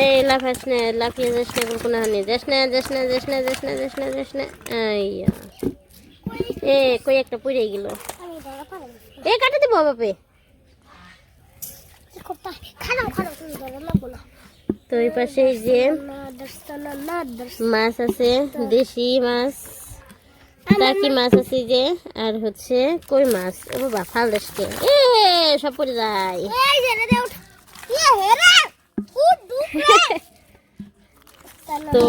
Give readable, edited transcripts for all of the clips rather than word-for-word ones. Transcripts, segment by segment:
এই লাফাস না, লাফিয়ে যাস না, কোনো হানি যাস না, যাস না, যাস না, যাস না, যাস না, যাস না। আইয়া এ কই একটা পড়ে গেল। এ কাটে দিব বাপে। তো এই পাশে এই যে মাছ আছে, দেশি মাছ, টাকি মাছ আছে যে, আর হচ্ছে কই মাছ। ও বাবা ফাল দেশকে এ সব পড়ে যায়। তো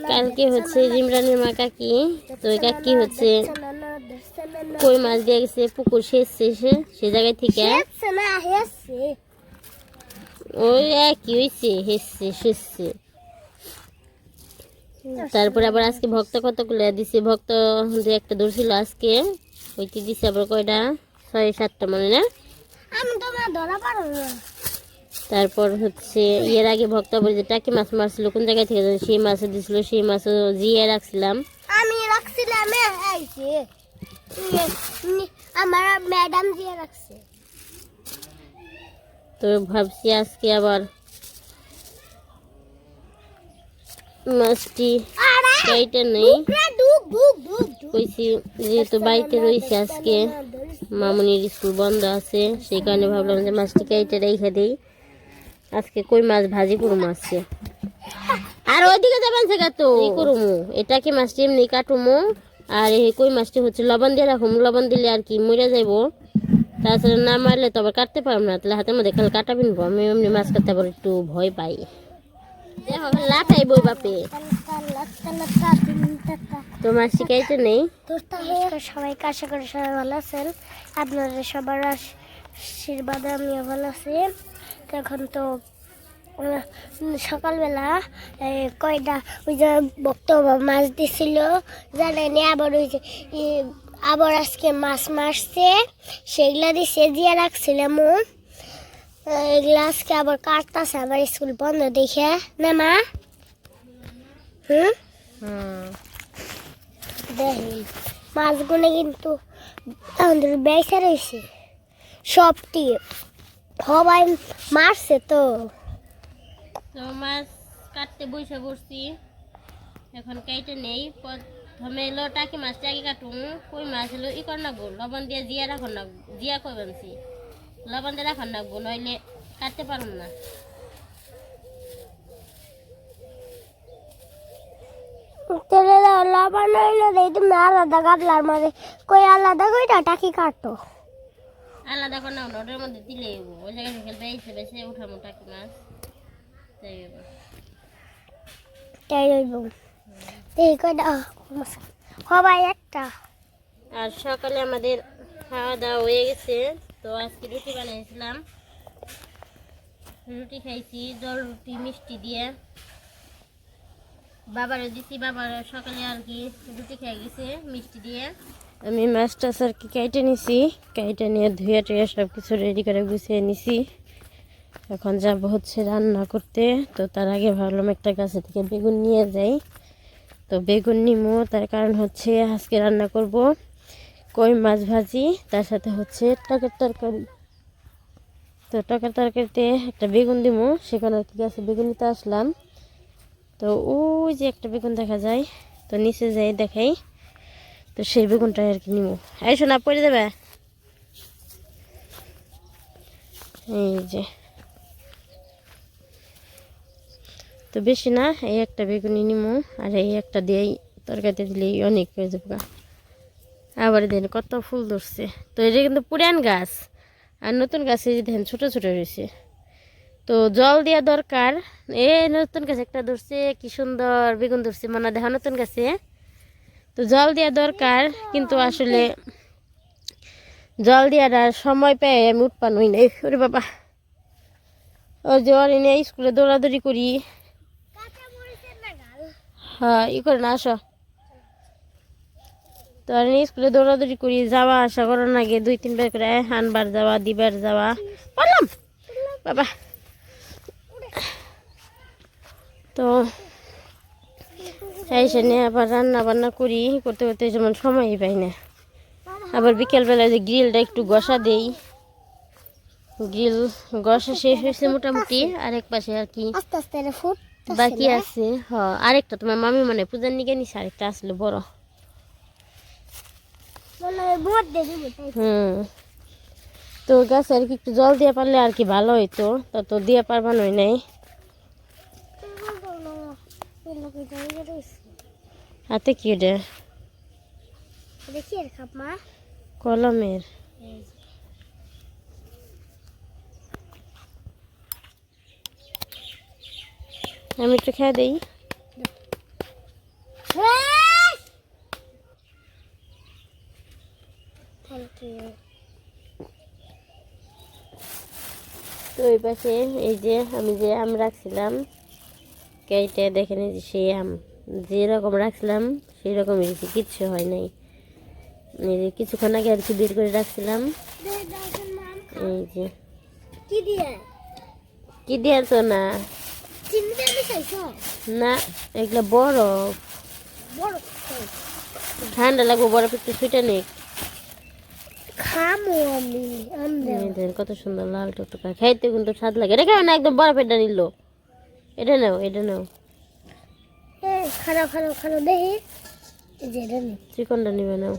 কালকে হচ্ছে ইমরানের মা কাকি, তো ওই কাকি হচ্ছে কই মাছ দিয়ে গেছে পুকুর সেচছে সে জায়গায় থেকে ওই একই হয়েছে হেসছে সেচছে। তারপরে আবার আজকে ভক্ত কতগুলো দিছে, ভক্ত দু একটা ধরছিল আজকে, ওইটি দিছে আবার কয়টা 6-7টা মনে না। তারপর হচ্ছে এর আগে ভক্ত আবার যে টাকি মাছ মারছিল কোন জায়গায় থেকে সেই মাছও দিছিল, সেই মাছও জিয়ে রাখছিলাম আমি রাখছিলাম। আমার ম্যাডাম দিয়ে রাখছে। তো ভাবছি আজকে আবার মাছটি কাইটা নেই, কইছি যেহেতু বাড়িতে রয়েছে আজকে মামুনির স্কুল বন্ধ আছে, সেই কারণে ভাবলাম যে মাছটি কাইটা রেখে দিই, আজকে কই মাছ ভাজি করবো আজকে। আর ওইদিকে যাবেন সেটা তো করবো, এটাকে মাছটি এমনি কাটুমো, আর এই কই মাছটি হচ্ছে লবণ দিয়ে রাখুম, লবণ দিলে আর কি মরে যাইবো, তাছাড়া না মারলে তো আবার কাটতে পারবো না, তাহলে হাতের মধ্যে খালি কাটা বিনবো। আমি এমনি মাছ কাটতে আবার একটু ভয় পাই, লাটাই বই বাপে। তো মাছ শিখাইতে নেই। সবাইকে আশা করি সবাই ভালো আছেন, আপনাদের সবার আশীর্বাদে আমিও ভালো আছি। এখন তো সকালবেলা কয়টা ওই যে বক্তব্য মাছ দিছিল জানেনি, আবার ওই যে আবার আজকে মাছ মারছে সেগুলা দিছে দিয়ে রাখছিলাম। এগুলা আজকে আবার কাটতেছে, আবার স্কুল বন্ধ দেখে না মা। দেখেন মাছগুলো কিন্তু আমাদের বেঁচে রয়েছে সবটি, সবাই মারছে। তো মাছ কাটতে বসে পড়ছি, এখন কাইটে নেই। প্রথমে এলো টাকি মাছটা আগে কাটুম, কই মাছ হলো ই কর নাগবো, লবণ দিয়ে জিয়া রাখন না, জিয়া কই বানছি লবণ দিয়ে রাখন নাগবো, নইলে কাটতে পারবো না। লবণ হইলো দেই তুমি আলাদা গাবলার মাঝে, কই আলাদা কইটা টাকি কাটো আলাদা করে নাও, ওটার মধ্যে দিলে ওই জায়গায় থেকে বেছে বেছে উঠামো টাকি মাছ, তাই হইব। এই কয়টা সবাই একটা। আর সকালে আমাদের খাওয়া দাওয়া হয়ে গেছে, তো আজকে রুটি বানিয়েছিলাম, রুটি খাইছি জল রুটি মিষ্টি দিয়ে, বাবারও দিছি, বাবার সকালে আর কি রুটি খেয়ে গেছে মিষ্টি দিয়ে। আমি মাছটা আর কি কেটে নিছি, কেটে নিয়ে ধুয়ে টুয়ে সব কিছু রেডি করে গুছিয়ে নিছি। এখন যাব হচ্ছে রান্না করতে, তো তার আগে ভাবলাম একটা গাছে থেকে বেগুন নিয়ে যাই, তো বেগুন নিমো, তার কারণ হচ্ছে আজকে রান্না করব কই মাছ ভাজি, তার সাথে হচ্ছে টকের তরকারি। তো টকের তরকারিতে একটা বেগুন দিমো, সেখানে আর কি গাছে বেগুন নিতে আসলাম। তো ওই যে একটা বেগুন দেখা যায়, তো নিচে যাই দেখাই, তো সেই বেগুনটাই আর কি নিমো। এই শোনা পড়ে দেবে, এই যে তো বেশি না, এই একটা বেগুনি নিমো, আর এই একটা দিয়েই তরকারিতে দিলেই অনেক হয়ে যাবে। আবার দেখেন কত ফুল ধরছে, তো এটা কিন্তু পুরান গাছ, আর নতুন গাছে দেখেন ছোটো ছোটো রয়েছে, তো জল দেওয়া দরকার। নতুন গাছে একটা ধরছে, কি সুন্দর বেগুন ধরছে মনে দেখা নতুন গাছে, তো জল দেওয়া দরকার, কিন্তু আসলে জল দেওয়ার সময় পেয়ে আমি উৎপান্ন হই নাই। ওরে বাবা, ও জ্বর এনে স্কুলে দৌড়াদৌড়ি করি, হ্যাঁ ই করে না আসো, তো আর স্কুলে দৌড়াদৌড়ি করি, যাওয়া আসা করার আগে 2-3 বার করে আনবার যাওয়া দিবার যাওয়া বললাম বাবা। তো এসে নিয়ে আবার রান্না বান্না করি, করতে করতে যেমন সময়ই পাই না। আবার বিকেলবেলায় যে গ্রিলটা একটু ঘষা দেই, গ্রিল গসা শেষ হয়েছে মোটামুটি, আরেক পাশে আর কি আস্তে আস্তে এটা ফুট বাকি আছে। আরেকটা তোমার মামি মানে পূজার নিকে নিছে, আরেকটা আসলে বড়। তো গাছ আর কি একটু জল দিয়ে পারলে আর কি ভালো হইতো, তো দিয়ে পারবা নয় নাই। হাতে কি রে? কলমের। আমি একটু খেয়ে দেই। তো ওই পাশে এই যে আমি যে আম রাখছিলাম কেটে দেখেন, এই যে সেই আম যেরকম রাখছিলাম সেই রকমই হয়েছে, কিচ্ছু হয় নাই। এই যে কিছুক্ষণ আগে আর কি বের করে রাখছিলাম। এই যে কি দিয়ে তো না না, এগুলো বরফ, ঠান্ডা লাগবো, বরফ একটু ছুটে নেই। কত সুন্দর লাল টুকটুকা, খাইতে কিন্তু স্বাদ লাগে। এটা কেমন একদম বরফ, এটা নিল, এটা নাও, এটা নাও, চিকনটা নিবে নাও।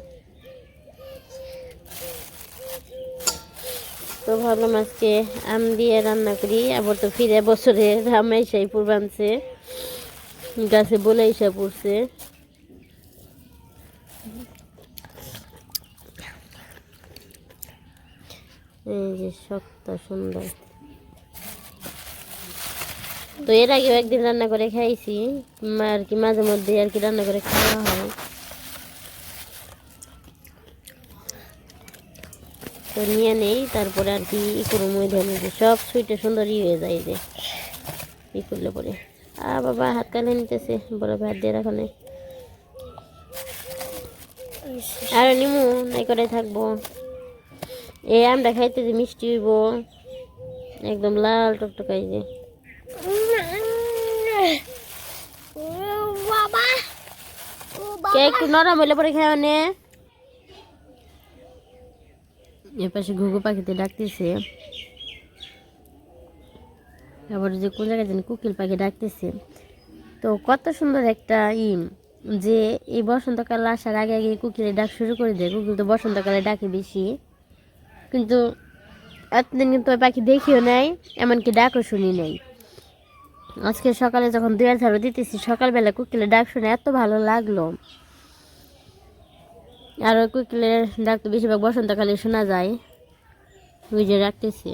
তো ভাবলাম আজকে আম দিয়ে রান্না করি, আবার তো ফিরে বছরে রামাই সেই পূর্বাঞ্চে গাছে বলে এসে পড়ছে। এই যে শক্ত সুন্দর। তো এর আগেও একদিন রান্না করে খাইছি, আর কি মাঝে মধ্যে আর কি রান্না করে খাওয়া হয়। তো নিয়ে নেই, তারপরে আর কি ই করুম, ওই ধরনের সব সুইটে সুন্দর হয়ে যায় যে ই করলে পরে। বাবা হাত কালে নিতেছে, বড় ভাত দিয়ে রাখা নেই, আর নিমু নাই করে থাকবো। এই আমটা খাইতে যে মিষ্টি হইব, একদম লাল টকটকাই যে। একটু নরম হইলে পরে খাওয়া নে। এর পাশে ঘুঘু পাখিতে ডাকতেছে, আবার যে কোন জায়গায় যেন কোকিল পাখি ডাকতেছে। তো কত সুন্দর একটা যে এই বসন্তকাল আসার আগে আগে কোকিলের ডাক শুরু করে দেয়। কোকিল তো বসন্তকালে ডাকে বেশি, কিন্তু এতদিন কিন্তু ওই পাখি দেখিও নাই, এমনকি ডাকও শুনি নাই। আজকে সকালে যখন দুয়ার ঝাড়ু দিতেছি, সকালবেলা কোকিলের ডাক শুনে এত ভালো লাগলো। আর ওই কোকিলের ডাক তো বেশিরভাগ বসন্তকালে শোনা যায়, ওই যে ডাকতেছি।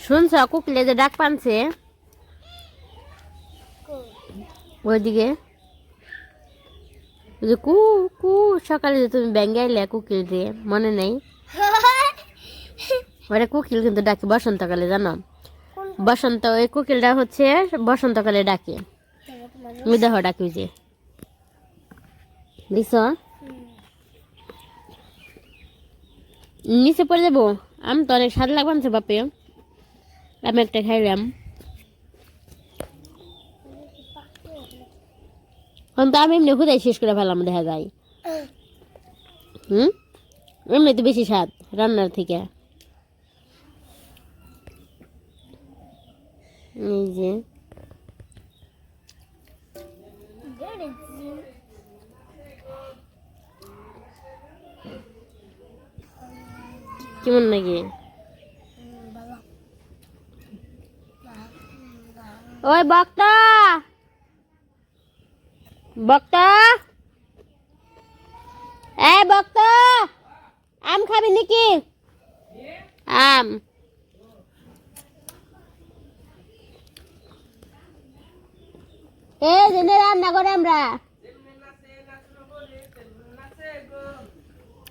শুনছ কোকিলে যে ডাক পানছে ওইদিকে, যে কু কু সকালে যে তুমি ব্যাঙ্গাইলে কোকিল দিয়ে মনে নেই? ওটা কোকিল কিন্তু ডাকে বসন্তকালে, জানো? বসন্ত, ওই কোকিলটা হচ্ছে বসন্তকালে ডাকে। ওই দেখো ডাকি যে দিস, নিচে পড়ে যাবো। আমি তো অনেক স্বাদ লাগবানছে বাপে, আমি একটা খাইলাম। তো আমি এমনি খুদাই শেষ করে ফেলাম, দেখা যায়। এমনি তো বেশি স্বাদ রান্নার থেকে। এই যে কেমন নাকি? ওই বক্তা, বক্তা, এই বক্তা, আম খাবি নাকি? আম এই জেনে রান্না করে আমরা।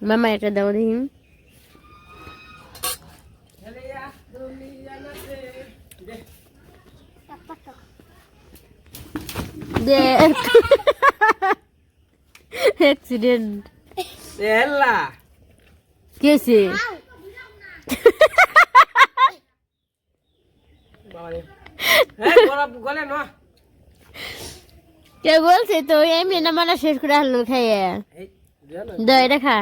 মামা এটা দাও দিন। অ্যাক্সিডেন্ট কেছে কে বলছে তো এমনি না মানে শেষ করে আনলো খাইয়ে দাও এটা খা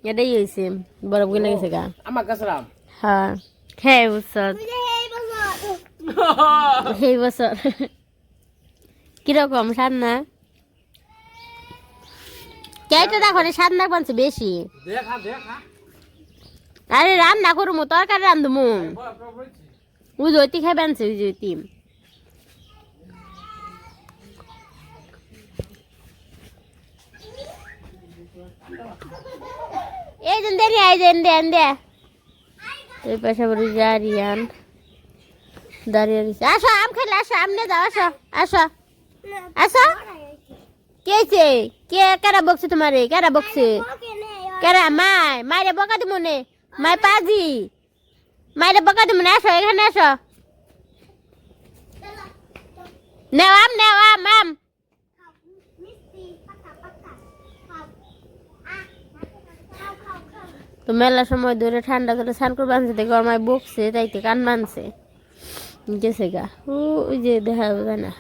এটাই হয়েছে বরফ গুলো গেছে গা আমার কাছে রাম হ্যাঁ খেয়ে বুঝছো এই বছর কিরকম স্বাদ না কেটে দেখো স্বাদ না পানছে বেশি দেখা দেখা আরে রান্না করবো তরকারি রান্ধবো উজতি খাই বানছে উজতি এই দেন দেরি আই দেন দেন দে এই পাশে বড় জারিয়ান দাঁড়িয়ে রয়েছে আসো আম খেলে আসো আমনে যাও আসো আসো আসো কে কে কারা বকছে তোমারে কারা বকছে কারা মায়ের বকা দিব নে মাই পাজি মায়ের বকা দিব না আসো এখানে আসো নেও আম তো মেলার সময় ধরে ঠান্ডা করে স্নান করে বানছে দেখে আমার বকছে তাইতে কান মানছে গেছে গা ওই যে দেখা যায় না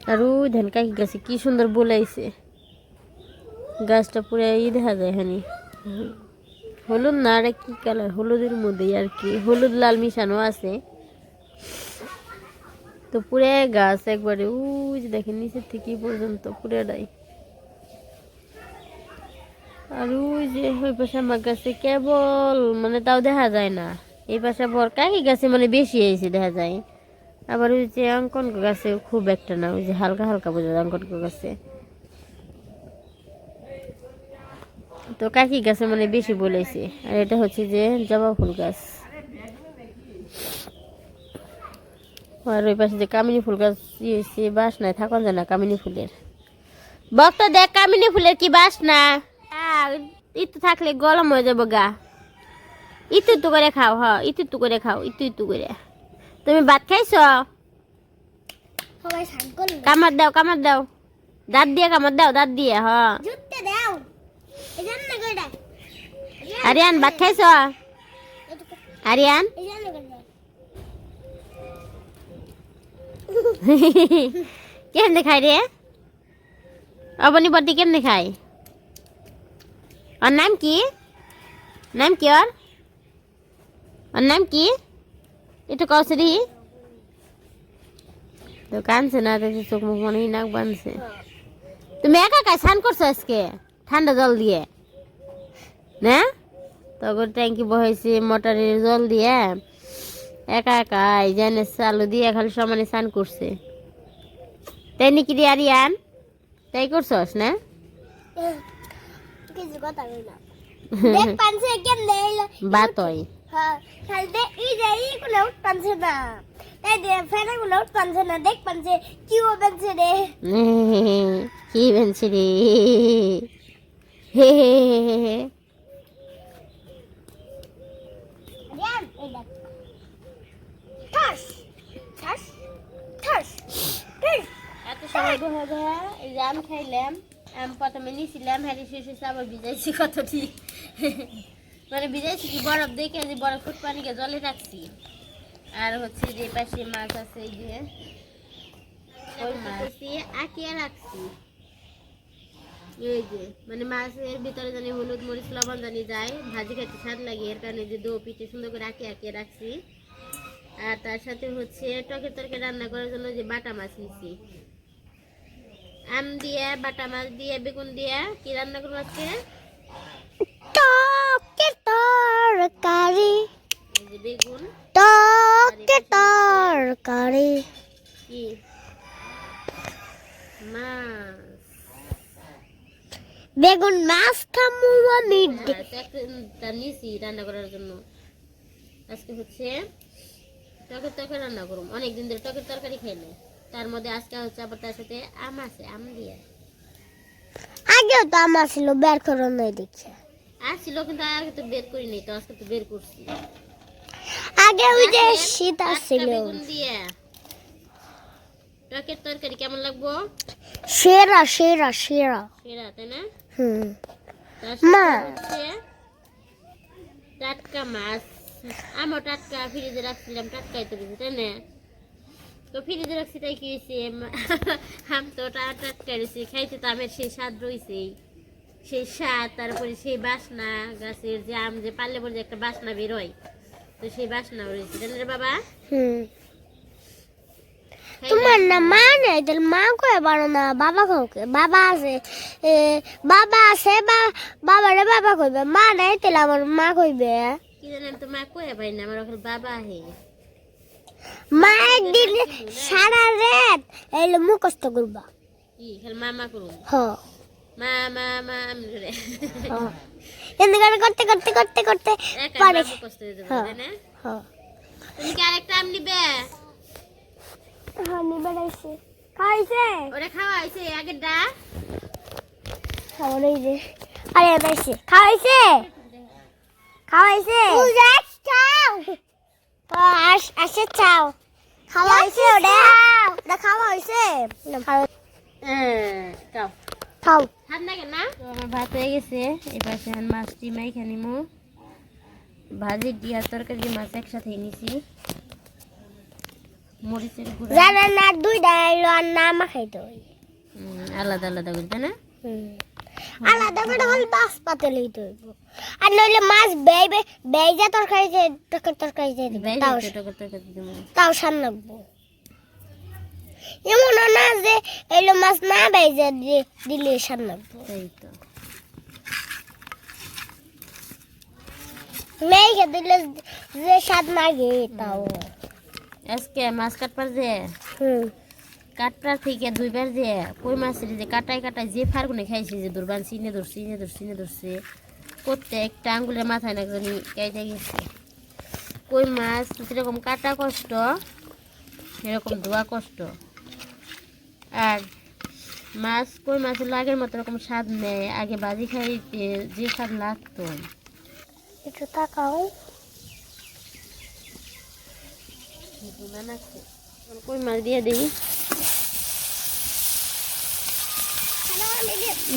আর ওই ধান কাকি গাছে কি সুন্দর বলাইছে গাছটা পুরো দেখা যায় এখানে হলুদ না আর কি কালার হলুদের মধ্যে আর কি হলুদ লাল মিশানো আছে তো পুরো গাছ একবারে ওই যে দেখেন নিচের থেকে পর্যন্ত পুরোটাই আর ওই যে ওই পাশে আমার গাছে কেবল মানে তাও দেখা যায় না এই পাশে বর কাকি গাছে মানে বেশি হয়েছে দেখা যায় আবার ওই যে অঙ্কন গাছে খুব একটা না ওই যে হালকা হালকা বোঝা যায় অঙ্কন গাছে তো কাকি গাছে মানে বেশি বলেছে আর এটা হচ্ছে যে জবা ফুল গাছ আর ওই পাশে যে কামিনী ফুল গাছ ইয়েছে বাস নাই থাকুন যায় না কামিনী ফুলের বক্ত দেখ কামিনী ফুলের কি বাস না ইতু থাকলে গরম হয়ে যাবো গা ইতু করে খাও হ ইতু করে খাও ইতু করে তুমি ভাত খাইছ কামড় দাও দাঁত দিয়ে কামড় দাও হ আরিয়ান ভাত খাইছ আরিয়ান কেমনে খাই রে অবনী বর্দি কেমনে খাই ওর নাম কি ওর নাম কি একটু কৌশলী তো কানছে না দেখছি চোখ মুখ মনে নাক বানছে তুমি একা একা স্নান করছো আজকে ঠান্ডা জল দিয়ে না তখন ট্যাঙ্কি বহেছে মোটরের জল দিয়ে একা একা জানে চালু দিয়ে খালি সমানে স্নান করছে তাই নাকি রে আরিয়ান তাই করছস না কিছু কথা কই না দেখ পানছে কেন দেইল বাত হয় হ্যাঁ খালি দে এই যে এই গুলো পানছে না এই যে ফেনা গুলো পানছে না দেখ পানছে কি ও পানছে রে কি বানছে রে হে রিয়ান এই দেখ ঠাস ঠাস ঠাস এত সময় বহা এই যে আম খাইলাম আম প্রথমে নিয়েছিলাম হ্যারি শেষে আবার ভিজাইছি কত ঠিক মানে ভিজাইছি কি বরফ দেখে যে বরফ ফুট পানিকে জলে রাখছি আর হচ্ছে যে পাশে মাছ আছে এই যে ওই মাছ আঁকিয়ে রাখছি এই যে মানে মাছের ভিতরে জানি হলুদ মরিচ লবণ জানি যায় ভাজি খেতে স্বাদ লাগে এর কারণে যে দো পিঠে সুন্দর করে আঁকিয়ে রাখছি আর তার সাথে হচ্ছে টকের তরকারি রান্না করার জন্য যে বাটা মাছ নিচ্ছি আম দিয়ে বাটা মাছ দিয়ে বেগুন দিয়ে কি রান্না করবো আজকে টকের তরকারি এই যে বেগুন টকের তরকারি কি মাছ বেগুন মাছ খামু আমি একটা নিছি রান্না করার জন্য আজকে হচ্ছে টকের তরকারি রান্না করুম অনেকদিন ধরে টকের তরকারি খাই না তার মধ্যে আজকে হচ্ছে আবার তার সাথে আম আছে আম দিয়ে আগেও তো আমার ছিল বের করো নাই দেখি আসছিল কিন্তু আগে তো বের করি নাই তো আজকে তো বের করছি আগে ওই যে শীত আসছিল বেগুন দিয়ে টকের তরকারি কেমন লাগবো সেরা সেরা সেরা সেরা তাই না তার মা। সাথে হচ্ছে টাটকা মাছ আমও টাটকা ফ্রিজে রাখছিলাম টাটকাই তো কিছু তাই না তো ফ্রিজে রাখছি তাই কি হয়েছে আম তো টাটকা রয়েছে, খাইতে তো আমের সেই স্বাদ রয়েছেই, সেই স্বাদ, তারপরে সেই বাসনা, গাছের যে আম যে পারলে পরে যে একটা বাসনা বেরোয়, তো সেই বাসনা রয়েছে জানেন রে বাবা। তোমার না মা নেই, তাহলে মা কয়ে পারো না, বাবা কাউকে, বাবা আছে বাবা আছে, বাবারে বাবা কইবে, মা নাই তাহলে আমার মা কইবে। কি জানেন তো মা কয়ে পাই না, আমার ওখানে বাবা হে। মা একদিন সারা রাত এলে মুখস্থ করবা। কি খালি মামা করুন? হ মা মা মা আমি করে এদিকে করতে করতে করতে করতে পারে। মুখস্থ হয়ে যাবে তাই না? তুমি কি আরেকটা আম নিবে? হ্যাঁ নিবে রাইছে খাইছে, ওরে খাওয়া হয়েছে আগের ডা খাওয়াই দে। আরে রাইছে খাইছে, খাওয়াইছে চাও আসে চাও খাওয়াইছে, ওটা ওটা খাওয়া হয়েছে। খাও খাও ঠান্ডা কেন না? তো আমার ভাত হয়ে গেছে, এবার মাছটি মাইখা নিমু, ভাজি দিয়া তরকারি মাছ একসাথে নিছি, মরিচের গুঁড়া জানা না দুইটা এলো আর না মাখাইতে হয়। আলাদা আলাদা করতে না, আলাদা করে হল মাছ পাতে লইতে হইব, আর নইলে মাছ বেইবে বেইজা তরকারি দিবে, তাও সান লাগবো। এমন না যে এলো মাছ না বেইজা দিলে সান লাগবো। তাই তো মেঘে দিলে যে স্বাদ লাগে তাও। আজকে মাছ কাটবার যে কাটবার থেকে দুইবার যে কই মাছের যে কাটাই কাটাই যে ফারগুনে খাইছে, যে দুর্বান চিনে ধরছে প্রত্যেকটা আঙ্গুলের মাথায় না জানি কেটে গেছে। কই মাছ যেরকম কাটা কষ্ট, এরকম ধোয়া কষ্ট, আর মাছ কই মাছের লাগের মতো এরকম স্বাদ নেয়। আগে বাজি খাইতে যে স্বাদ লাগতো। একটু তাকাও, কই মাছ দিয়ে দিই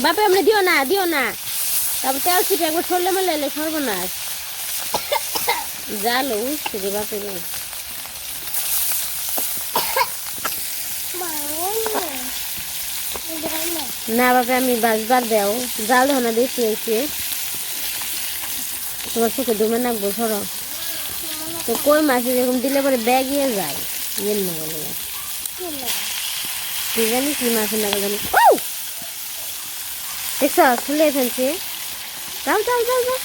বাপে, আমরা দিও না তারপর তেল ছিটে একবার সরলে মেলে সর্বনাশ জালো উঠছে বাপে। না বাপে আমি বাজবার দেও জাল দেও না, বেশি হয়েছে তোমার চোখে ডুমে নাকবো সরো। তো কই মাছ এরকম দিলে পরে ব্যাগিয়ে যায়, ইয়ের না বলে কি জানি কি মাছের না জানি। দেখছ খুলে ফেলছে, যাও যাও যাও যাও।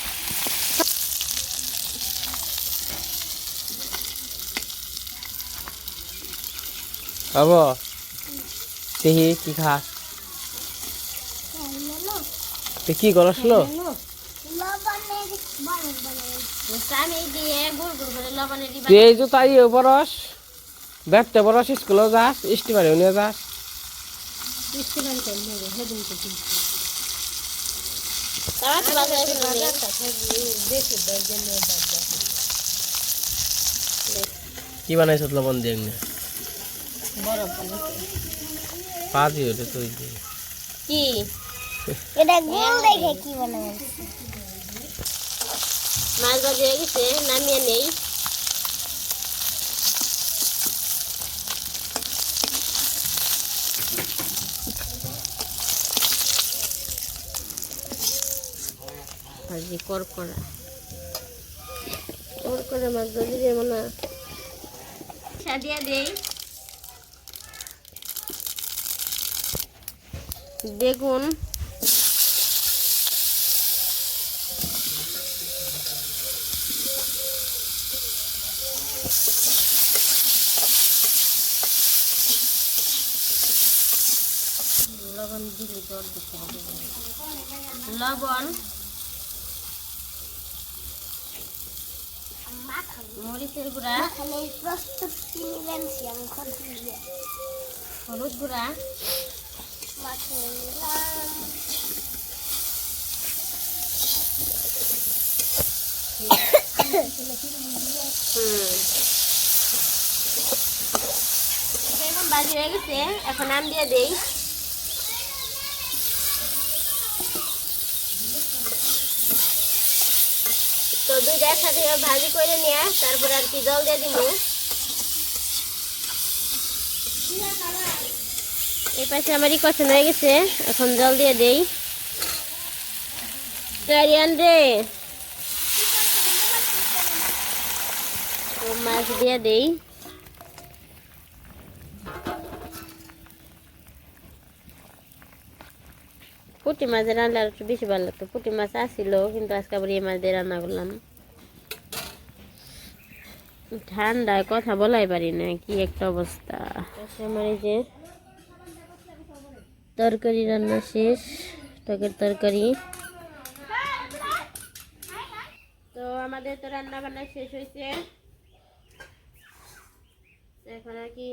বাবা দেখি কি খাস, কি করছিল? তুই এই যে তাই পরস ব্যাপটা পরস, স্কুলেও যাস, স্টিমারেও নিয়ে যাস। কি বানাইছ লবণ দিয়ে পা দিয়ে ওটা তুই কি এটা গোল দেখে কি বানাবো। মাছ ভাজি হয়ে গেছে, নামিয়ে নেই। ভাজি করকরা মাছ ভাজি দেবো না, সাদিয়া দেই বেগুন, লবণ দিলে জল দিতে হবে, লবণ, মরিচের গুঁড়া, হলুদ গুঁড়া, এখন বাজি হয়ে গেছে, এখন আম দিয়ে দেই। তো দুইটা একসাথে ভাজি করে নিয়ে তারপরে আর কি জল দিয়ে দিব। এই পাশে আমারই কষান হয়ে গেছে, এখন জল দিয়ে দেই। তারিয়ান রে, তো মাছ দিয়ে দেই। পুঁটি মাছের রান্না আর একটু বেশি ভালো লাগতো। পুঁটি মাছ আসছিল, কিন্তু আজকে আবার এই মাছ দিয়ে রান্না করলাম। ঠান্ডায় কথা বলাই পারি না, কি একটা অবস্থা। আমার এই যে তরকারি রান্না শেষ, টকের তরকারি। তো আমাদের তো রান্না বান্না শেষ হয়েছে, এখন আর কি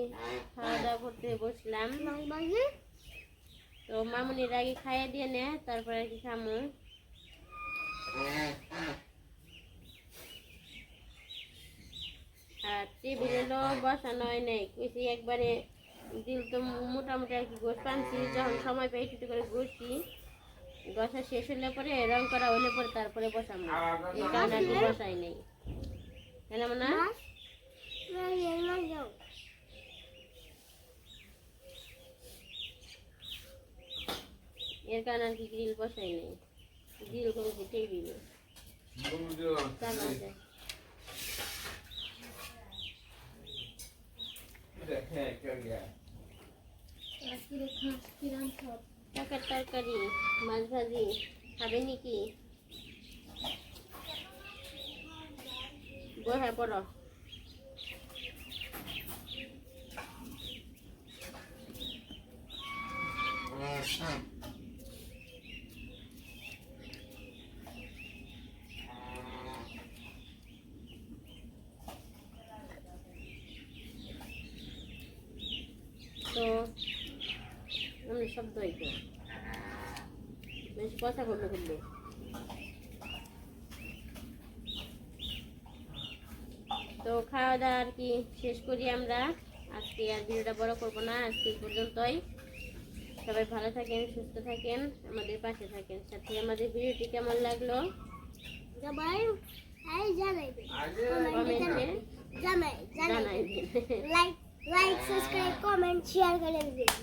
খাওয়া দাওয়া করতে বসলাম। তো মামুনির আগে খাইয়ে দিয়ে নে, তারপরে আর কি খামু। আর টেবিলেও বসানো হয় নাই, কইছি একবারে দিল তো মোটামুটি আর কি গোস পানছি, যখন সময় পাই একটু করে গোসি, গসা শেষ হলে পরে রং করা হলে পরে তারপরে বসাম, এই কারণে আর কি বসাই নেই। তাই না না? এর কারণে আর কি গ্রিল বসাই নেই, গ্রিল করেছি টেবিলে। টাকার তরকারি, মাছ ভাজি খাবে নাকি? বসে পড়ো। তো আমি শব্দ হইতো বেশ কথা করলে করলে। তো খাওয়া দাওয়া আর কি শেষ করি আমরা আজকে। আর ভিডিওটা বড় করবো না, আজকে পর্যন্তই। সবাই ভালো থাকেন, সুস্থ থাকেন, আমাদের পাশে থাকেন। সাথে আমাদের ভিডিওটি কেমন লাগলো জানাই। লাইক সাবস্ক্রাইব কমেন্ট শেয়ার করে দিন।